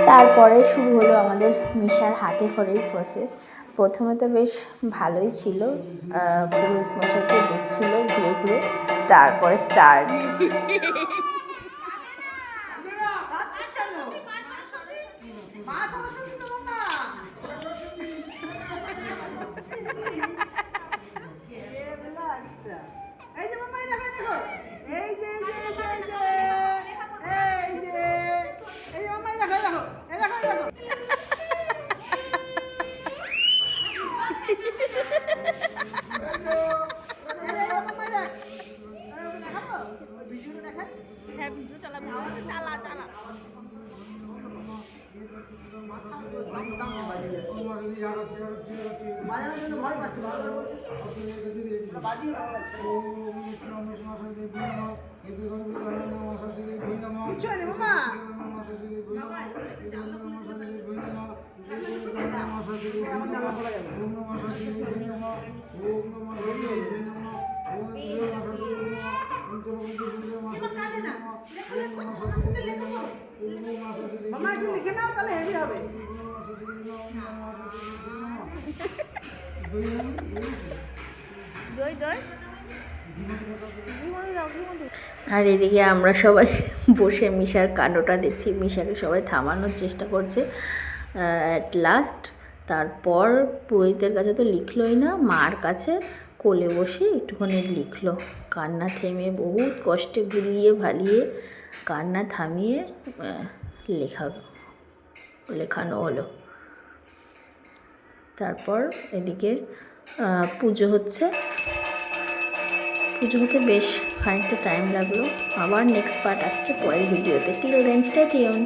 তারপরে শুরু হলো আমাদের মিশার হাতে খড়ির প্রসেস। প্রথমে তো বেশ ভালোই ছিল, পুরোহিত মশাইকে দেখছিল ঘুরে ঘুরে, তারপরে স্টার্ট। মামা একটু লিখে নাও, তাহলে হেভি হবে। আর এদিকে আমরা সবাই বসে মিশার কাণ্ডটা দেখছি। মিশাকে সবাই থামানোর চেষ্টা করছে। অ্যাট লাস্ট তারপর পুরোহিতের কাছে তো লিখলই না, মার কাছে কোলে বসে একটুখানি লিখলো। কান্না থেমে বহুত কষ্টে গুলিয়ে ভালিয়ে কান্না থামিয়ে লেখানো হলো। তারপর এদিকে পুজো হচ্ছে। পুজো হতে বেশ খানিকটা টাইম লাগলো। আবার নেক্সট পার্ট আসছে পরের ভিডিওতে। Till then stay tuned.